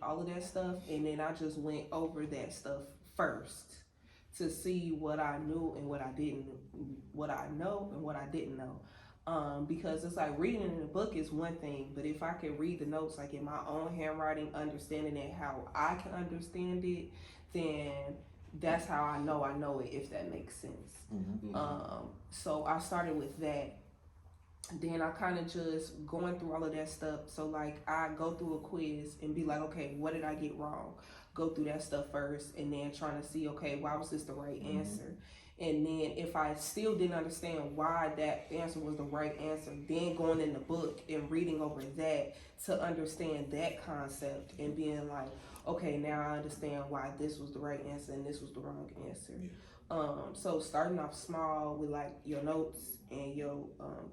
all of that stuff, and then I just went over that stuff first to see what I knew and what I didn't, what I know and what I didn't know. Because it's like reading in a book is one thing, but if I can read the notes like in my own handwriting, understanding it how I can understand it, then that's how I know it, if that makes sense. So I started with that. Then I kind of just going through all of that stuff. So like I go through a quiz and be like, okay, what did I get wrong? Go through that stuff first, and then trying to see, okay, why was this the right answer? And then if I still didn't understand why that answer was the right answer, then going in the book and reading over that to understand that concept and being like, okay, now I understand why this was the right answer and this was the wrong answer. So starting off small with like your notes and your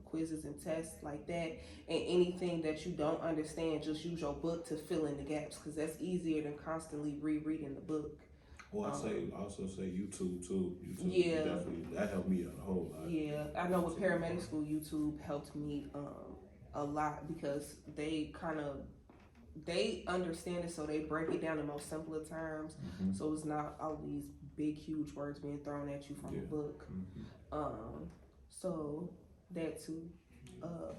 quizzes and tests like that, and anything that you don't understand, just use your book to fill in the gaps, because that's easier than constantly rereading the book. Well, I also say YouTube too. YouTube, yeah, definitely, that helped me out a whole lot. Yeah, I know with paramedic school, YouTube helped me a lot, because they understand it, so they break it down in most simpler terms. So it's not all these big, huge words being thrown at you from a book. So that too.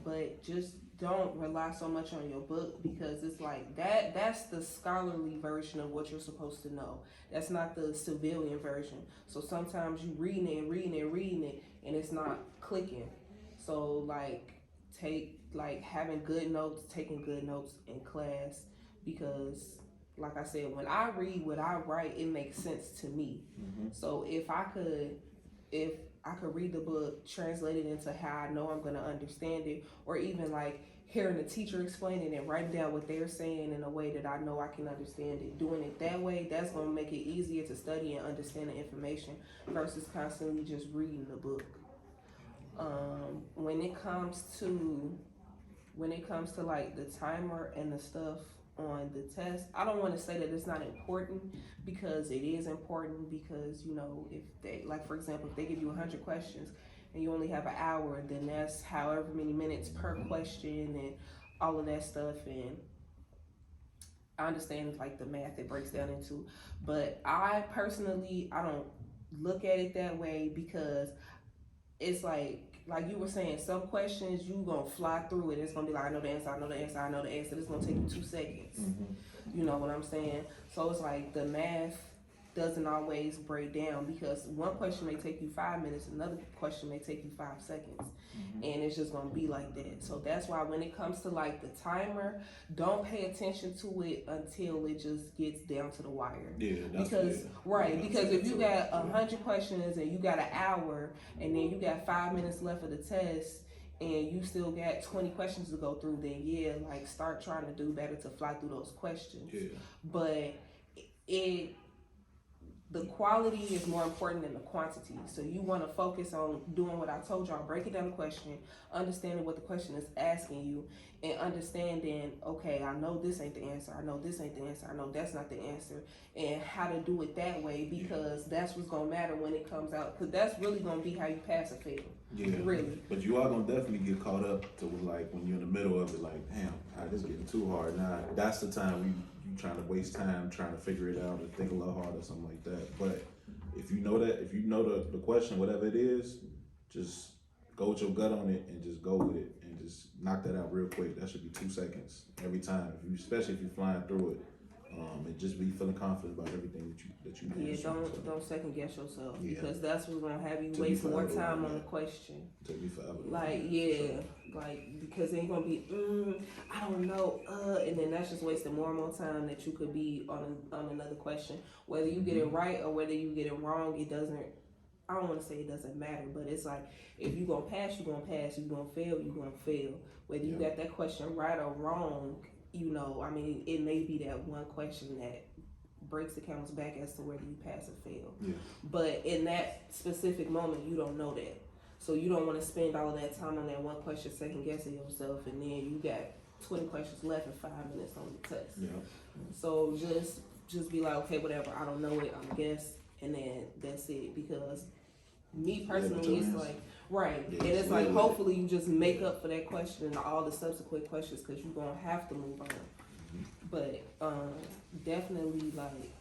But just don't rely so much on your book, because it's like that's the scholarly version of what you're supposed to know. That's not the civilian version. So sometimes you reading it and it's not clicking. So like having good notes, taking good notes in class, because like I said, when I read what I write, it makes sense to me. So if I could read the book, translate it into how I know I'm gonna understand it, or even like hearing the teacher explain it and writing down what they're saying in a way that I know I can understand it, doing it that way, that's gonna make it easier to study and understand the information versus constantly just reading the book. When it comes to like the timer and the stuff on the test, I don't want to say that it's not important, because it is important, because you know, if they, like for example, if they give you 100 questions and you only have an hour, then that's however many minutes per question and all of that stuff. And I understand like the math it breaks down into, but I personally, I don't look at it that way, because it's like you were saying, some questions you gonna fly through it. It's gonna be like, I know the answer, I know the answer, I know the answer. It's gonna take you 2 seconds. You know what I'm saying? So it's like the math doesn't always break down, because one question may take you 5 minutes, another question may take you 5 seconds, and it's just gonna be like that. So that's why when it comes to like the timer, don't pay attention to it until it just gets down to the wire. Because if you got 100 questions and you got an hour, and then you got 5 minutes left of the test, and you still got 20 questions to go through, then yeah, like start trying to do better to fly through those questions. But the quality is more important than the quantity. So you want to focus on doing what I told y'all, breaking down the question, understanding what the question is asking you, and understanding, okay, I know this ain't the answer, I know this ain't the answer, I know that's not the answer, and how to do it that way, because that's what's going to matter when it comes out, because that's really going to be how you pass or fail. Really. But you are going to definitely get caught up to like when you're in the middle of it, like, damn, this is getting too hard. Now, that's the time you trying to waste time trying to figure it out and think a little harder or something like that. But if you know the question, whatever it is, just go with your gut on it and just go with it and just knock that out real quick. That should be 2 seconds every time, especially if you're flying through it. And just be feeling confident about everything that you don't second guess yourself, because that's what's gonna have you waste more time on the question. Take me forever. Because then you're gonna be I don't know, and then that's just wasting more and more time that you could be on another question. Whether you get it right or whether you get it wrong, it doesn't. I don't want to say it doesn't matter, but it's like, if you're gonna pass, you're gonna pass. If you're gonna fail, you're gonna fail. Whether you got that question right or wrong. You know, I mean, it may be that one question that breaks the camel's back as to whether you pass or fail. But in that specific moment, you don't know that. So you don't want to spend all of that time on that one question second guessing yourself, and then you got 20 questions left and 5 minutes on the test. So just be like, okay, whatever, I don't know it, I'm guess, and then that's it. Because me personally, it's like, and it's like, hopefully you just make up for that question and all the subsequent questions, because you're going to have to move on. but definitely like